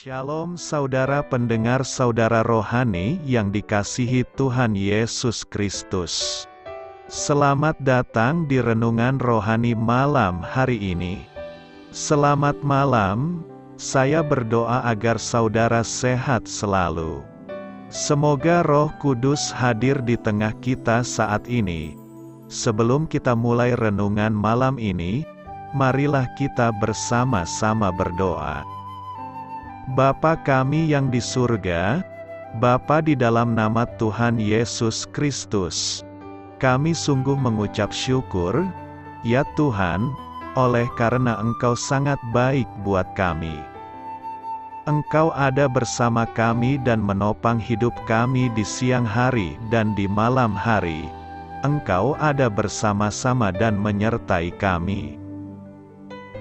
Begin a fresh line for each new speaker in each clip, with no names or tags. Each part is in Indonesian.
Shalom saudara pendengar saudara rohani yang dikasihi Tuhan Yesus Kristus. Selamat datang di renungan rohani malam hari ini. Selamat malam, saya berdoa agar saudara sehat selalu. Semoga Roh Kudus hadir di tengah kita saat ini. Sebelum kita mulai renungan malam ini, marilah kita bersama-sama berdoa. Bapa kami yang di surga, Bapa di dalam nama Tuhan Yesus Kristus, kami sungguh mengucap syukur, ya Tuhan, oleh karena Engkau sangat baik buat kami. Engkau ada bersama kami dan menopang hidup kami di siang hari dan di malam hari. Engkau ada bersama-sama dan menyertai kami.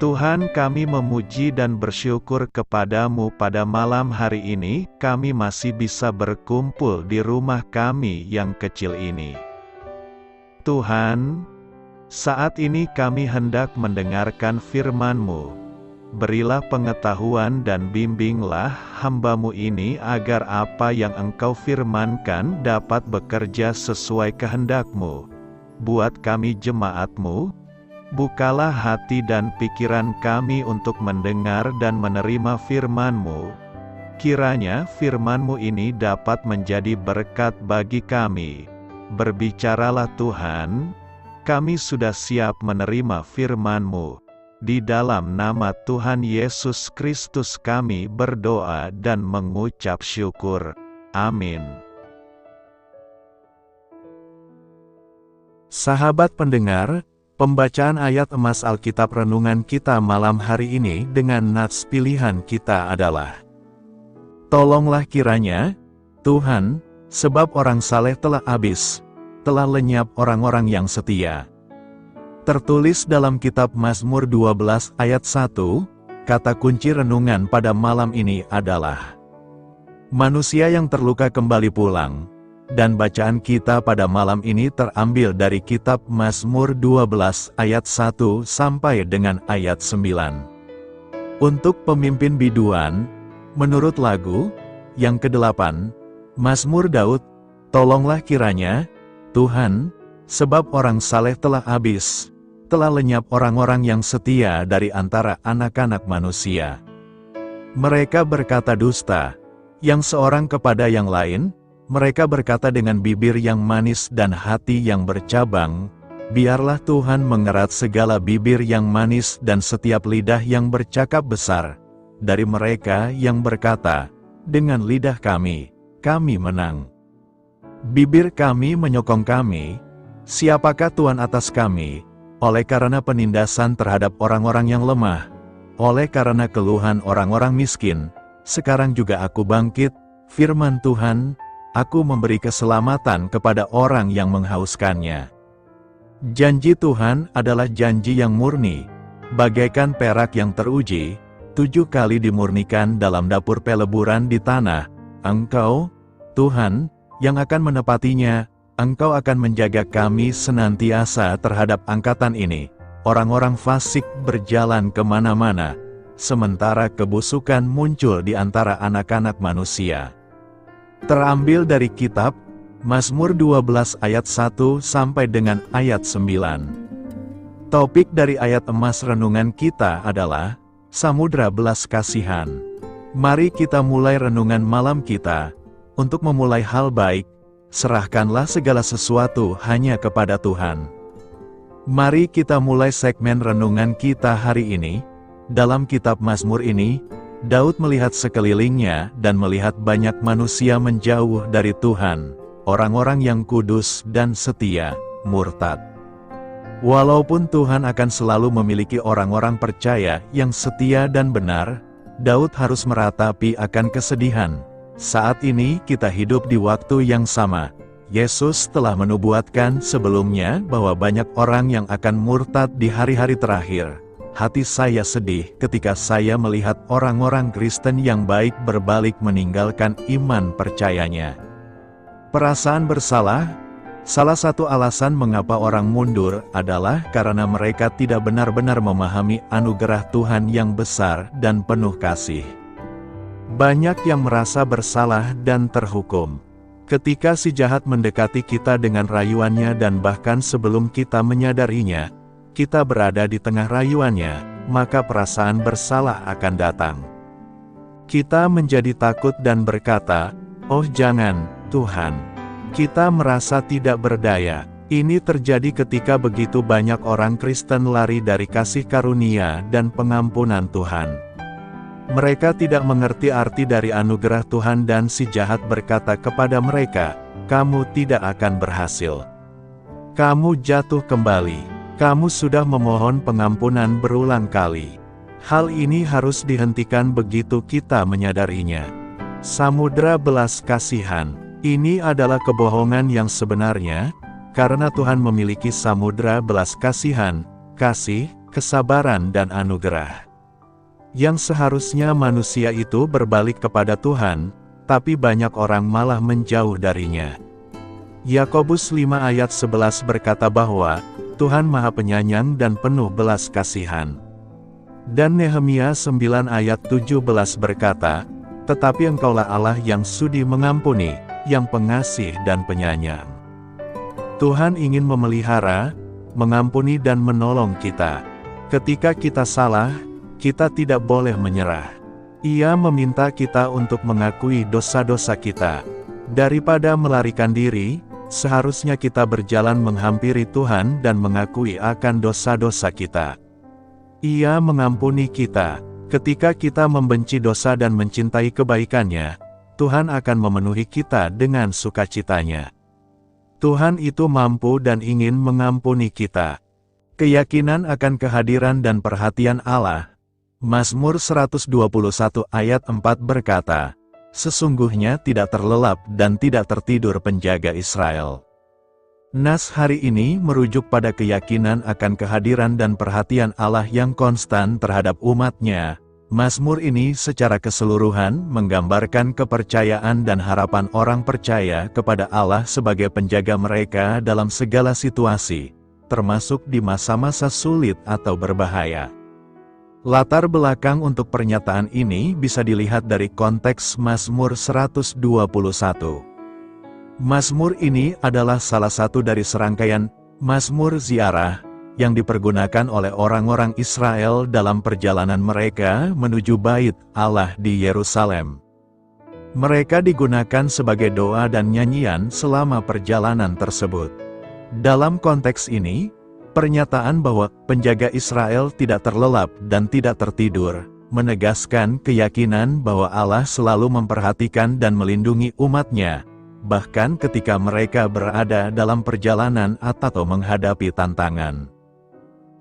Tuhan, kami memuji dan bersyukur kepadamu pada malam hari ini, kami masih bisa berkumpul di rumah kami yang kecil ini. Tuhan, saat ini kami hendak mendengarkan firman-Mu. Berilah pengetahuan dan bimbinglah hamba-Mu ini agar apa yang Engkau firmankan dapat bekerja sesuai kehendak-Mu. Buat kami jemaat-Mu, bukalah hati dan pikiran kami untuk mendengar dan menerima firman-Mu. Kiranya firman-Mu ini dapat menjadi berkat bagi kami. Berbicaralah Tuhan, kami sudah siap menerima firman-Mu. Di dalam nama Tuhan Yesus Kristus kami berdoa dan mengucap syukur. Amin. Sahabat pendengar, pembacaan ayat emas Alkitab renungan kita malam hari ini dengan nats pilihan kita adalah: Tolonglah kiranya, Tuhan, sebab orang saleh telah habis, telah lenyap orang-orang yang setia. Tertulis dalam kitab Mazmur 12 ayat 1, kata kunci renungan pada malam ini adalah manusia yang terluka kembali pulang. Dan bacaan kita pada malam ini terambil dari kitab Mazmur 12 ayat 1 sampai dengan ayat 9. Untuk pemimpin biduan, menurut lagu yang ke-8, Mazmur Daud, tolonglah kiranya, Tuhan, sebab orang saleh telah habis, telah lenyap orang-orang yang setia dari antara anak-anak manusia. Mereka berkata dusta, yang seorang kepada yang lain. Mereka berkata dengan bibir yang manis dan hati yang bercabang, biarlah Tuhan mengerat segala bibir yang manis dan setiap lidah yang bercakap besar. Dari mereka yang berkata, dengan lidah kami menang. Bibir kami menyokong kami, siapakah Tuhan atas kami? Oleh karena penindasan terhadap orang-orang yang lemah, oleh karena keluhan orang-orang miskin, sekarang juga aku bangkit, firman Tuhan, aku memberi keselamatan kepada orang yang menghauskannya. Janji Tuhan adalah janji yang murni, bagaikan perak yang teruji, 7 kali dimurnikan dalam dapur peleburan di tanah. Engkau, Tuhan, yang akan menepatinya, Engkau akan menjaga kami senantiasa terhadap angkatan ini. Orang-orang fasik berjalan kemana-mana, sementara kebusukan muncul di antara anak-anak manusia. Terambil dari kitab Mazmur 12 ayat 1 sampai dengan ayat 9. Topik dari ayat emas renungan kita adalah Samudra Belas Kasihan. Mari kita mulai renungan malam kita. Untuk memulai hal baik, serahkanlah segala sesuatu hanya kepada Tuhan. Mari kita mulai segmen renungan kita hari ini. Dalam kitab Mazmur ini, Daud melihat sekelilingnya dan melihat banyak manusia menjauh dari Tuhan, orang-orang yang kudus dan setia, murtad. Walaupun Tuhan akan selalu memiliki orang-orang percaya yang setia dan benar, Daud harus meratapi akan kesedihan. Saat ini kita hidup di waktu yang sama. Yesus telah menubuatkan sebelumnya bahwa banyak orang yang akan murtad di hari-hari terakhir. Hati saya sedih ketika saya melihat orang-orang Kristen yang baik berbalik meninggalkan iman percayanya. Perasaan bersalah, salah satu alasan mengapa orang mundur adalah karena mereka tidak benar-benar memahami anugerah Tuhan yang besar dan penuh kasih. Banyak yang merasa bersalah dan terhukum. Ketika si jahat mendekati kita dengan rayuannya dan bahkan sebelum kita menyadarinya, kita berada di tengah rayuannya, maka perasaan bersalah akan datang. Kita menjadi takut dan berkata, "Oh jangan, Tuhan." Kita merasa tidak berdaya. Ini terjadi ketika begitu banyak orang Kristen lari dari kasih karunia dan pengampunan Tuhan. Mereka tidak mengerti arti dari anugerah Tuhan dan si jahat berkata kepada mereka, "Kamu tidak akan berhasil. Kamu jatuh kembali. Kamu sudah memohon pengampunan berulang kali." Hal ini harus dihentikan begitu kita menyadarinya. Samudra belas kasihan. Ini adalah kebohongan yang sebenarnya, karena Tuhan memiliki samudra belas kasihan, kasih, kesabaran dan anugerah. Yang seharusnya manusia itu berbalik kepada Tuhan, tapi banyak orang malah menjauh darinya. Yakobus 5 ayat 11 berkata bahwa, Tuhan Maha Penyayang dan penuh belas kasihan. Dan Nehemia 9 ayat 17 berkata, tetapi Engkaulah Allah yang sudi mengampuni, yang pengasih dan penyayang. Tuhan ingin memelihara, mengampuni dan menolong kita. Ketika kita salah, kita tidak boleh menyerah. Ia meminta kita untuk mengakui dosa-dosa kita. Daripada melarikan diri, seharusnya kita berjalan menghampiri Tuhan dan mengakui akan dosa-dosa kita. Ia mengampuni kita. Ketika kita membenci dosa dan mencintai kebaikannya, Tuhan akan memenuhi kita dengan sukacitanya. Tuhan itu mampu dan ingin mengampuni kita. Keyakinan akan kehadiran dan perhatian Allah. Mazmur 121 ayat 4 berkata, sesungguhnya tidak terlelap dan tidak tertidur penjaga Israel. Nas hari ini merujuk pada keyakinan akan kehadiran dan perhatian Allah yang konstan terhadap umatnya. Mazmur ini secara keseluruhan menggambarkan kepercayaan dan harapan orang percaya kepada Allah sebagai penjaga mereka dalam segala situasi, termasuk di masa-masa sulit atau berbahaya. Latar belakang untuk pernyataan ini bisa dilihat dari konteks Mazmur 121. Mazmur ini adalah salah satu dari serangkaian Mazmur ziarah yang dipergunakan oleh orang-orang Israel dalam perjalanan mereka menuju Bait Allah di Yerusalem. Mereka digunakan sebagai doa dan nyanyian selama perjalanan tersebut. Dalam konteks ini, pernyataan bahwa penjaga Israel tidak terlelap dan tidak tertidur, menegaskan keyakinan bahwa Allah selalu memperhatikan dan melindungi umatnya, bahkan ketika mereka berada dalam perjalanan atau menghadapi tantangan.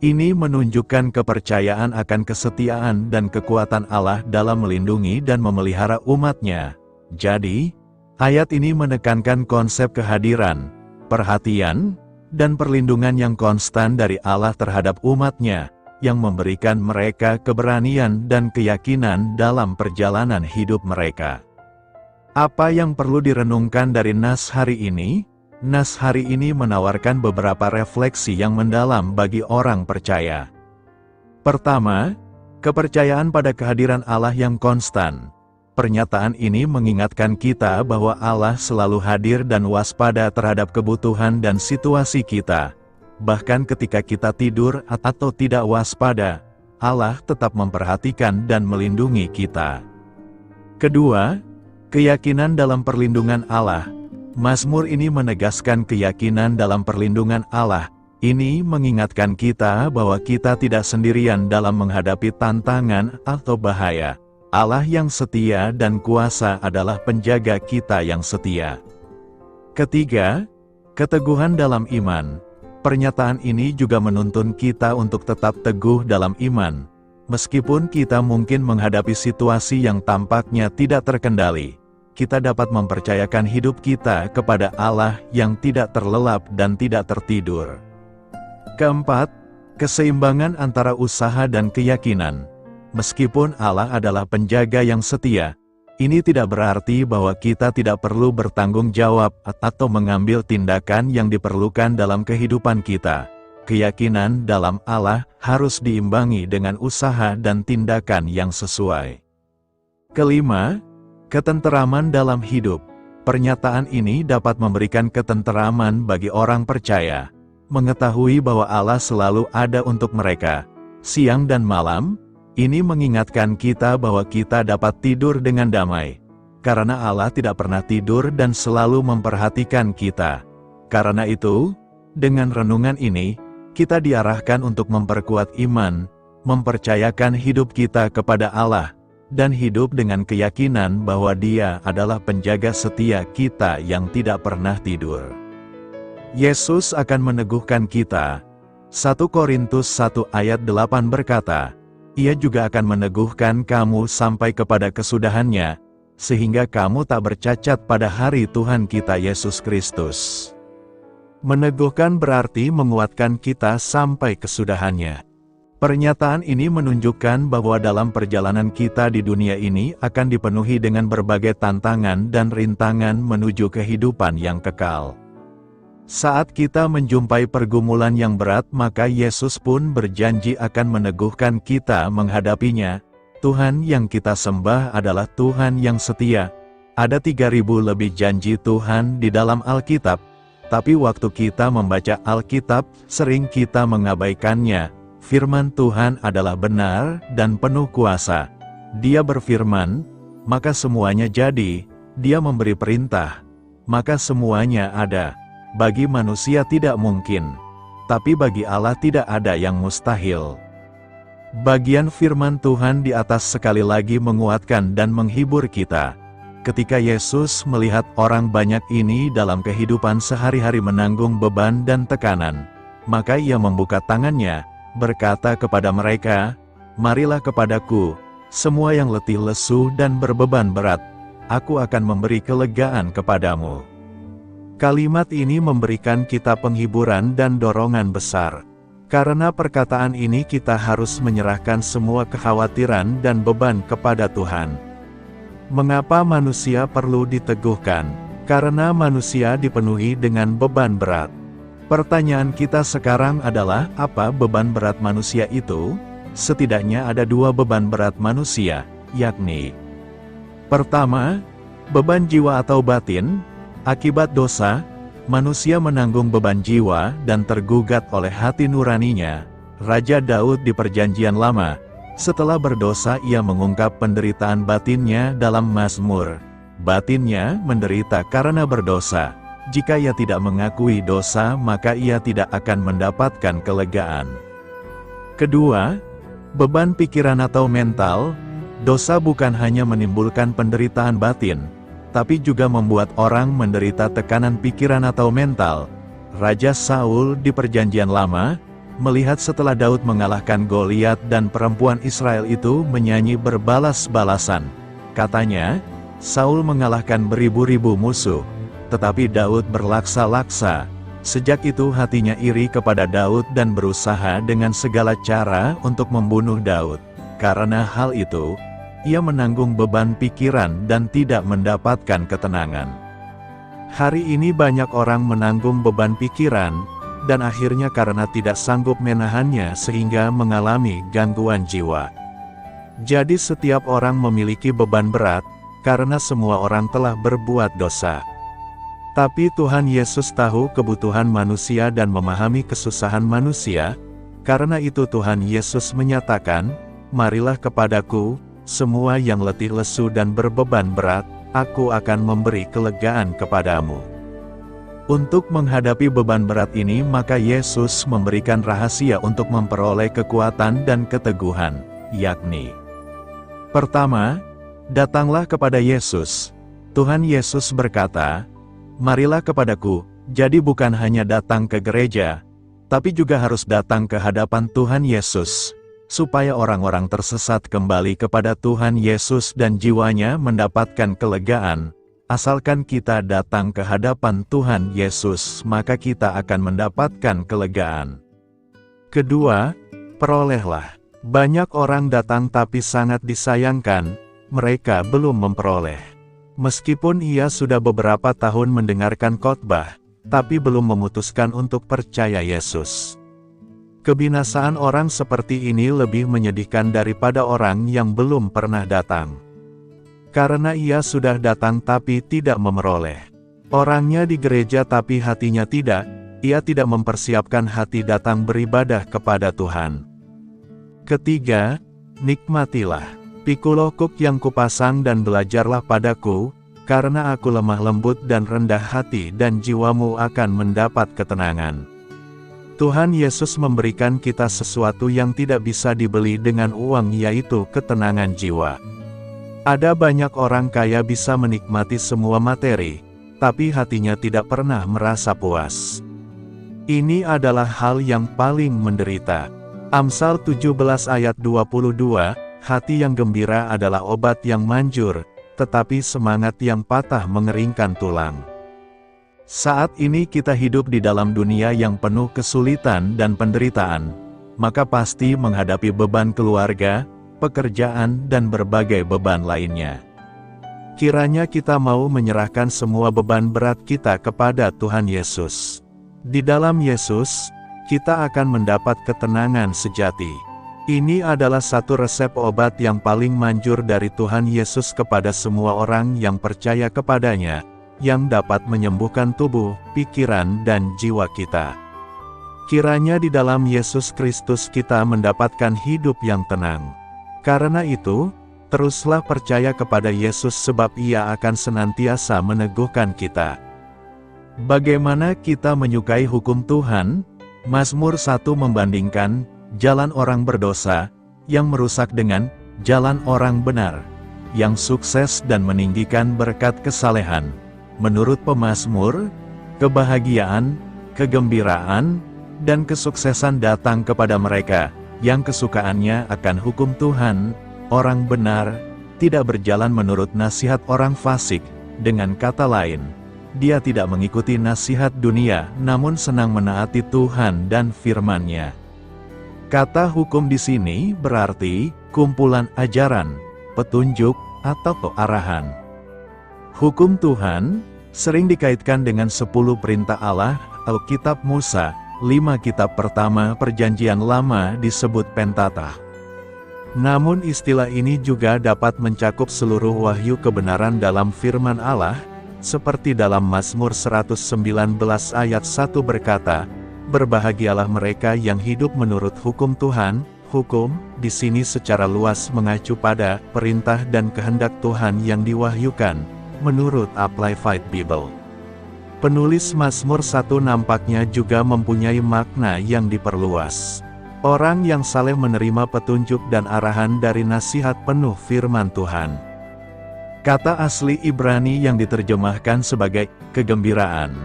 Ini menunjukkan kepercayaan akan kesetiaan dan kekuatan Allah dalam melindungi dan memelihara umatnya. Jadi, ayat ini menekankan konsep kehadiran, perhatian, dan perlindungan yang konstan dari Allah terhadap umatnya, yang memberikan mereka keberanian dan keyakinan dalam perjalanan hidup mereka. Apa yang perlu direnungkan dari nas hari ini? Nas hari ini menawarkan beberapa refleksi yang mendalam bagi orang percaya. Pertama, kepercayaan pada kehadiran Allah yang konstan. Pernyataan ini mengingatkan kita bahwa Allah selalu hadir dan waspada terhadap kebutuhan dan situasi kita. Bahkan ketika kita tidur atau tidak waspada, Allah tetap memperhatikan dan melindungi kita. Kedua, keyakinan dalam perlindungan Allah. Mazmur ini menegaskan keyakinan dalam perlindungan Allah. Ini mengingatkan kita bahwa kita tidak sendirian dalam menghadapi tantangan atau bahaya. Allah yang setia dan kuasa adalah penjaga kita yang setia. Ketiga, keteguhan dalam iman. Pernyataan ini juga menuntun kita untuk tetap teguh dalam iman. Meskipun kita mungkin menghadapi situasi yang tampaknya tidak terkendali, kita dapat mempercayakan hidup kita kepada Allah yang tidak terlelap dan tidak tertidur. Keempat, keseimbangan antara usaha dan keyakinan. Meskipun Allah adalah penjaga yang setia, ini tidak berarti bahwa kita tidak perlu bertanggung jawab atau mengambil tindakan yang diperlukan dalam kehidupan kita. Keyakinan dalam Allah harus diimbangi dengan usaha dan tindakan yang sesuai. Kelima, ketenteraman dalam hidup. Pernyataan ini dapat memberikan ketenteraman bagi orang percaya, mengetahui bahwa Allah selalu ada untuk mereka, siang dan malam. Ini mengingatkan kita bahwa kita dapat tidur dengan damai, karena Allah tidak pernah tidur dan selalu memperhatikan kita. Karena itu, dengan renungan ini, kita diarahkan untuk memperkuat iman, mempercayakan hidup kita kepada Allah, dan hidup dengan keyakinan bahwa Dia adalah penjaga setia kita yang tidak pernah tidur. Yesus akan meneguhkan kita. 1 Korintus 1 ayat 8 berkata, Ia juga akan meneguhkan kamu sampai kepada kesudahannya, sehingga kamu tak bercacat pada hari Tuhan kita Yesus Kristus. Meneguhkan berarti menguatkan kita sampai kesudahannya. Pernyataan ini menunjukkan bahwa dalam perjalanan kita di dunia ini akan dipenuhi dengan berbagai tantangan dan rintangan menuju kehidupan yang kekal. Saat kita menjumpai pergumulan yang berat, maka Yesus pun berjanji akan meneguhkan kita menghadapinya. Tuhan yang kita sembah adalah Tuhan yang setia. Ada 3.000 lebih janji Tuhan di dalam Alkitab, tapi waktu kita membaca Alkitab, sering kita mengabaikannya. Firman Tuhan adalah benar dan penuh kuasa. Dia berfirman, maka semuanya jadi. Dia memberi perintah, maka semuanya ada. Bagi manusia tidak mungkin, tapi bagi Allah tidak ada yang mustahil. Bagian firman Tuhan di atas sekali lagi menguatkan dan menghibur kita. Ketika Yesus melihat orang banyak ini dalam kehidupan sehari-hari menanggung beban dan tekanan, maka Ia membuka tangannya, berkata kepada mereka, "Marilah kepadaku, semua yang letih lesu dan berbeban berat, aku akan memberi kelegaan kepadamu." Kalimat ini memberikan kita penghiburan dan dorongan besar. Karena perkataan ini kita harus menyerahkan semua kekhawatiran dan beban kepada Tuhan. Mengapa manusia perlu diteguhkan? Karena manusia dipenuhi dengan beban berat. Pertanyaan kita sekarang adalah, apa beban berat manusia itu? Setidaknya ada 2 beban berat manusia, yakni: pertama, beban jiwa atau batin. Akibat dosa, manusia menanggung beban jiwa dan tergugat oleh hati nuraninya. Raja Daud di Perjanjian Lama, setelah berdosa ia mengungkap penderitaan batinnya dalam Mazmur. Batinnya menderita karena berdosa. Jika ia tidak mengakui dosa, maka ia tidak akan mendapatkan kelegaan. Kedua, beban pikiran atau mental. Dosa bukan hanya menimbulkan penderitaan batin, tapi juga membuat orang menderita tekanan pikiran atau mental. Raja Saul di Perjanjian Lama, melihat setelah Daud mengalahkan Goliat dan perempuan Israel itu menyanyi berbalas-balasan. Katanya, Saul mengalahkan beribu-ribu musuh, tetapi Daud berlaksa-laksa. Sejak itu hatinya iri kepada Daud dan berusaha dengan segala cara untuk membunuh Daud. Karena hal itu, ia menanggung beban pikiran dan tidak mendapatkan ketenangan. Hari ini banyak orang menanggung beban pikiran, dan akhirnya karena tidak sanggup menahannya sehingga mengalami gangguan jiwa. Jadi setiap orang memiliki beban berat, karena semua orang telah berbuat dosa. Tapi Tuhan Yesus tahu kebutuhan manusia dan memahami kesusahan manusia. Karena itu Tuhan Yesus menyatakan, "Marilah kepadaku, semua yang letih lesu dan berbeban berat, aku akan memberi kelegaan kepadamu." Untuk menghadapi beban berat ini, maka Yesus memberikan rahasia untuk memperoleh kekuatan dan keteguhan, yakni: pertama, datanglah kepada Yesus. Tuhan Yesus berkata, "Marilah kepadaku." Jadi bukan hanya datang ke gereja, tapi juga harus datang ke hadapan Tuhan Yesus, supaya orang-orang tersesat kembali kepada Tuhan Yesus dan jiwanya mendapatkan kelegaan. Asalkan kita datang ke hadapan Tuhan Yesus, maka kita akan mendapatkan kelegaan. Kedua, perolehlah. Banyak orang datang tapi sangat disayangkan, mereka belum memperoleh. Meskipun ia sudah beberapa tahun mendengarkan khotbah, tapi belum memutuskan untuk percaya Yesus. Kebinasaan orang seperti ini lebih menyedihkan daripada orang yang belum pernah datang. Karena ia sudah datang tapi tidak memeroleh. Orangnya di gereja tapi hatinya tidak, ia tidak mempersiapkan hati datang beribadah kepada Tuhan. Ketiga, nikmatilah. Pikulah kuk yang kupasang dan belajarlah padaku, karena aku lemah lembut dan rendah hati dan jiwamu akan mendapat ketenangan. Tuhan Yesus memberikan kita sesuatu yang tidak bisa dibeli dengan uang, yaitu ketenangan jiwa. Ada banyak orang kaya bisa menikmati semua materi, tapi hatinya tidak pernah merasa puas. Ini adalah hal yang paling menderita. Amsal 17 ayat 22, hati yang gembira adalah obat yang manjur, tetapi semangat yang patah mengeringkan tulang. Saat ini kita hidup di dalam dunia yang penuh kesulitan dan penderitaan, maka pasti menghadapi beban keluarga, pekerjaan dan berbagai beban lainnya. Kiranya kita mau menyerahkan semua beban berat kita kepada Tuhan Yesus. Di dalam Yesus, kita akan mendapat ketenangan sejati. Ini adalah satu resep obat yang paling manjur dari Tuhan Yesus kepada semua orang yang percaya kepadanya, yang dapat menyembuhkan tubuh, pikiran, dan jiwa kita. Kiranya di dalam Yesus Kristus kita mendapatkan hidup yang tenang. Karena itu, teruslah percaya kepada Yesus sebab Ia akan senantiasa meneguhkan kita. Bagaimana kita menyukai hukum Tuhan? Mazmur 1 membandingkan jalan orang berdosa yang merusak dengan jalan orang benar, yang sukses dan meninggikan berkat kesalehan. Menurut pemazmur, kebahagiaan, kegembiraan, dan kesuksesan datang kepada mereka yang kesukaannya akan hukum Tuhan. Orang benar tidak berjalan menurut nasihat orang fasik. Dengan kata lain, dia tidak mengikuti nasihat dunia, namun senang menaati Tuhan dan firman-Nya. Kata hukum di sini berarti kumpulan ajaran, petunjuk, atau arahan. Hukum Tuhan sering dikaitkan dengan 10 perintah Allah, Alkitab Musa, 5 kitab pertama Perjanjian Lama disebut Pentatah. Namun istilah ini juga dapat mencakup seluruh wahyu kebenaran dalam firman Allah, seperti dalam Mazmur 119 ayat 1 berkata, "Berbahagialah mereka yang hidup menurut hukum Tuhan." Hukum di sini secara luas mengacu pada perintah dan kehendak Tuhan yang diwahyukan, menurut Amplified Bible. Penulis Mazmur 1 nampaknya juga mempunyai makna yang diperluas. Orang yang saleh menerima petunjuk dan arahan dari nasihat penuh firman Tuhan. Kata asli Ibrani yang diterjemahkan sebagai kegembiraan,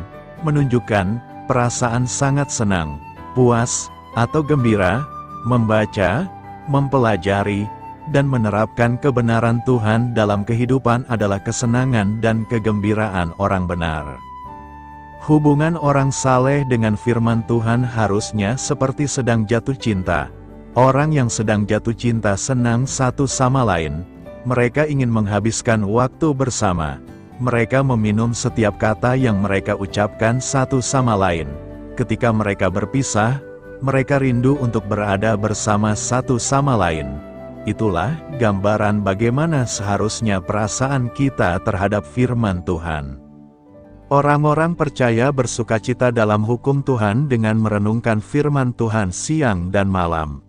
menunjukkan perasaan sangat senang, puas, atau gembira, membaca, mempelajari, dan menerapkan kebenaran Tuhan dalam kehidupan adalah kesenangan dan kegembiraan orang benar. Hubungan orang saleh dengan firman Tuhan harusnya seperti sedang jatuh cinta. Orang yang sedang jatuh cinta senang satu sama lain. Mereka ingin menghabiskan waktu bersama. Mereka meminum setiap kata yang mereka ucapkan satu sama lain. Ketika mereka berpisah, mereka rindu untuk berada bersama satu sama lain. Itulah gambaran bagaimana seharusnya perasaan kita terhadap firman Tuhan. Orang-orang percaya bersukacita dalam hukum Tuhan dengan merenungkan firman Tuhan siang dan malam.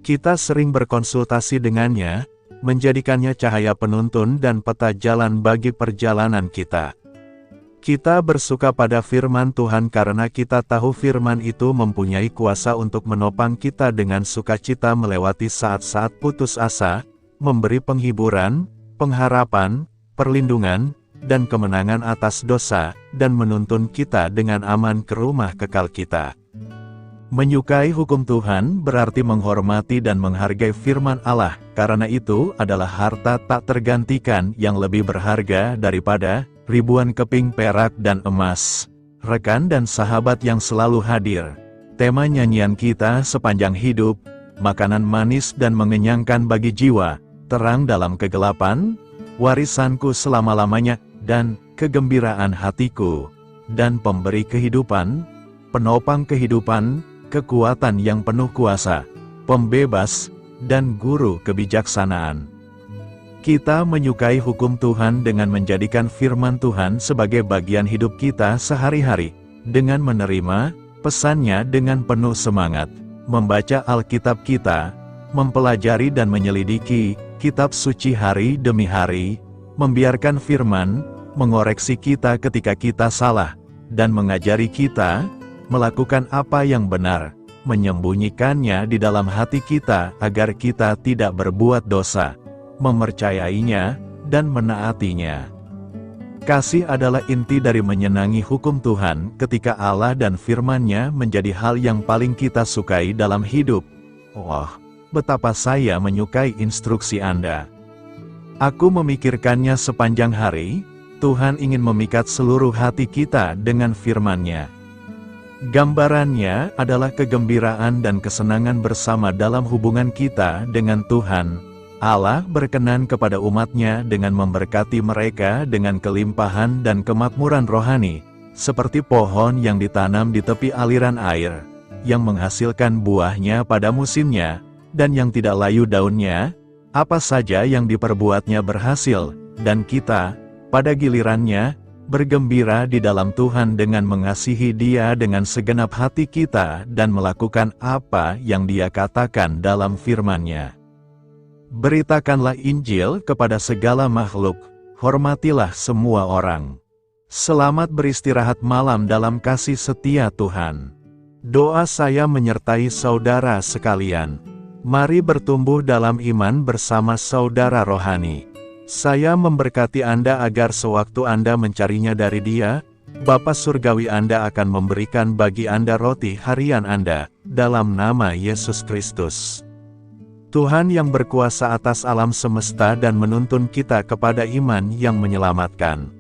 Kita sering berkonsultasi dengannya, menjadikannya cahaya penuntun dan peta jalan bagi perjalanan kita. Kita bersuka pada firman Tuhan karena kita tahu firman itu mempunyai kuasa untuk menopang kita dengan sukacita melewati saat-saat putus asa, memberi penghiburan, pengharapan, perlindungan, dan kemenangan atas dosa, dan menuntun kita dengan aman ke rumah kekal kita. Menyukai hukum Tuhan berarti menghormati dan menghargai firman Allah, karena itu adalah harta tak tergantikan yang lebih berharga daripada ribuan keping perak dan emas. Rekan dan sahabat yang selalu hadir, tema nyanyian kita sepanjang hidup, makanan manis dan mengenyangkan bagi jiwa, terang dalam kegelapan, warisanku selama-lamanya, dan kegembiraan hatiku, dan pemberi kehidupan, penopang kehidupan, kekuatan yang penuh kuasa, pembebas, dan guru kebijaksanaan. Kita menyukai hukum Tuhan dengan menjadikan firman Tuhan sebagai bagian hidup kita sehari-hari, dengan menerima pesannya dengan penuh semangat, membaca Alkitab kita, mempelajari dan menyelidiki kitab suci hari demi hari, membiarkan firman mengoreksi kita ketika kita salah, dan mengajari kita melakukan apa yang benar, menyembunyikannya di dalam hati kita agar kita tidak berbuat dosa, mempercayainya, dan menaatinya. Kasih adalah inti dari menyenangi hukum Tuhan ketika Allah dan firman-Nya menjadi hal yang paling kita sukai dalam hidup. Oh, betapa saya menyukai instruksi Anda. Aku memikirkannya sepanjang hari. Tuhan ingin memikat seluruh hati kita dengan firman-Nya. Gambarannya adalah kegembiraan dan kesenangan bersama dalam hubungan kita dengan Tuhan. Allah berkenan kepada umat-Nya dengan memberkati mereka dengan kelimpahan dan kemakmuran rohani, seperti pohon yang ditanam di tepi aliran air, yang menghasilkan buahnya pada musimnya, dan yang tidak layu daunnya. Apa saja yang diperbuatnya berhasil, dan kita, pada gilirannya, bergembira di dalam Tuhan dengan mengasihi Dia dengan segenap hati kita dan melakukan apa yang Dia katakan dalam firman-Nya. Beritakanlah Injil kepada segala makhluk, hormatilah semua orang. Selamat beristirahat malam dalam kasih setia Tuhan. Doa saya menyertai saudara sekalian. Mari bertumbuh dalam iman bersama saudara rohani. Saya memberkati Anda agar sewaktu Anda mencarinya dari Dia, Bapa Surgawi Anda akan memberikan bagi Anda roti harian Anda, dalam nama Yesus Kristus. Tuhan yang berkuasa atas alam semesta dan menuntun kita kepada iman yang menyelamatkan.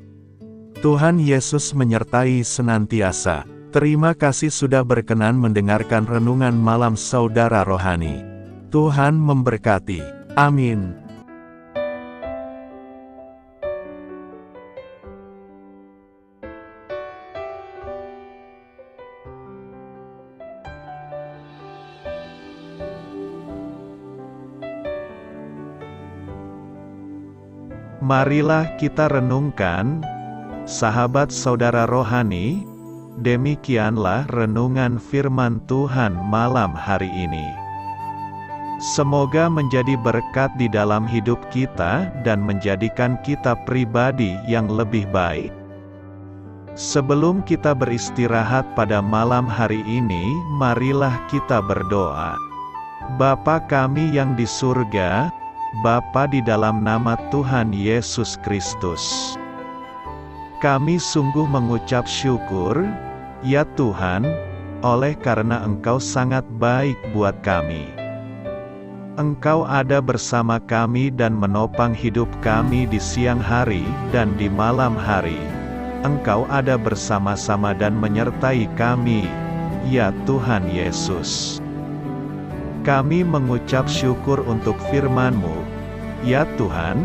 Tuhan Yesus menyertai senantiasa. Terima kasih sudah berkenan mendengarkan renungan malam saudara rohani. Tuhan memberkati. Amin. Marilah kita renungkan, sahabat saudara rohani, demikianlah renungan firman Tuhan malam hari ini. Semoga menjadi berkat di dalam hidup kita dan menjadikan kita pribadi yang lebih baik. Sebelum kita beristirahat pada malam hari ini, marilah kita berdoa. Bapa kami yang di surga, Bapa di dalam nama Tuhan Yesus Kristus, kami sungguh mengucap syukur, ya Tuhan, oleh karena Engkau sangat baik buat kami. Engkau ada bersama kami dan menopang hidup kami di siang hari dan di malam hari. Engkau ada bersama-sama dan menyertai kami, ya Tuhan Yesus. Kami mengucap syukur untuk firman-Mu, ya Tuhan,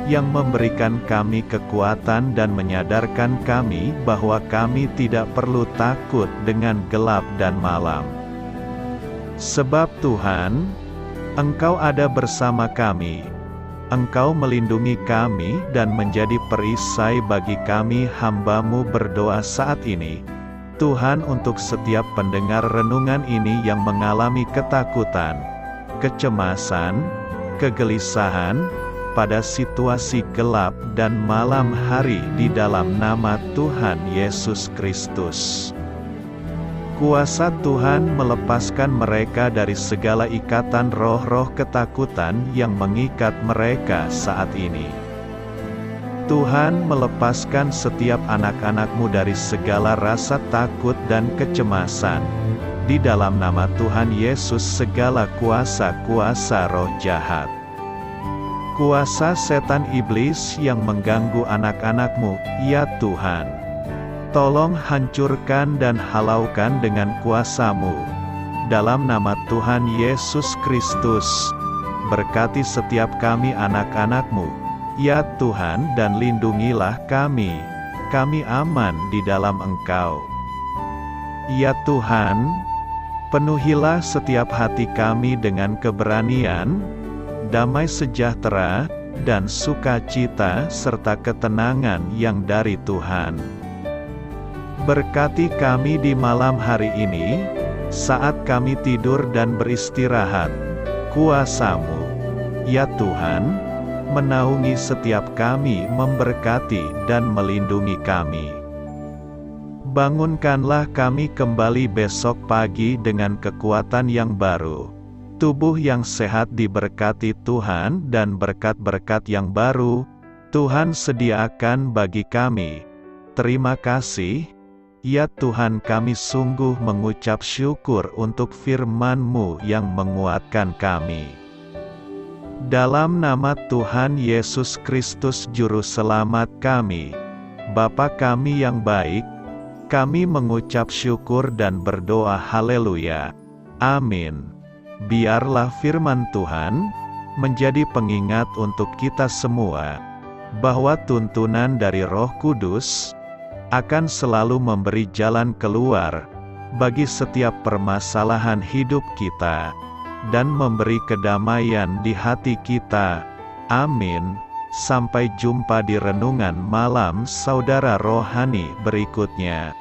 yang memberikan kami kekuatan dan menyadarkan kami bahwa kami tidak perlu takut dengan gelap dan malam. Sebab Tuhan, Engkau ada bersama kami. Engkau melindungi kami dan menjadi perisai bagi kami hamba-Mu berdoa saat ini. Tuhan, untuk setiap pendengar renungan ini yang mengalami ketakutan, kecemasan, kegelisahan, pada situasi gelap dan malam hari di dalam nama Tuhan Yesus Kristus. Kuasa Tuhan melepaskan mereka dari segala ikatan roh-roh ketakutan yang mengikat mereka saat ini. Tuhan melepaskan setiap anak-anak-Mu dari segala rasa takut dan kecemasan. Di dalam nama Tuhan Yesus segala kuasa-kuasa roh jahat, kuasa setan iblis yang mengganggu anak-anak-Mu, ya Tuhan, tolong hancurkan dan halaukan dengan kuasa-Mu. Dalam nama Tuhan Yesus Kristus, berkati setiap kami anak-anak-Mu, ya Tuhan, dan lindungilah kami. Kami aman di dalam Engkau. Ya Tuhan, penuhilah setiap hati kami dengan keberanian, damai sejahtera, dan sukacita serta ketenangan yang dari Tuhan. Berkati kami di malam hari ini, saat kami tidur dan beristirahat. Kuasa-Mu, ya Tuhan, menaungi setiap kami, memberkati dan melindungi kami. Bangunkanlah kami kembali besok pagi dengan kekuatan yang baru. Tubuh yang sehat diberkati Tuhan dan berkat-berkat yang baru, Tuhan sediakan bagi kami. Terima kasih, ya Tuhan, kami sungguh mengucap syukur untuk firman-Mu yang menguatkan kami. Dalam nama Tuhan Yesus Kristus Juru Selamat kami, Bapa kami yang baik, kami mengucap syukur dan berdoa haleluya. Amin. Biarlah firman Tuhan menjadi pengingat untuk kita semua, bahwa tuntunan dari Roh Kudus akan selalu memberi jalan keluar bagi setiap permasalahan hidup kita, dan memberi kedamaian di hati kita. Amin. Sampai jumpa di renungan malam saudara rohani berikutnya.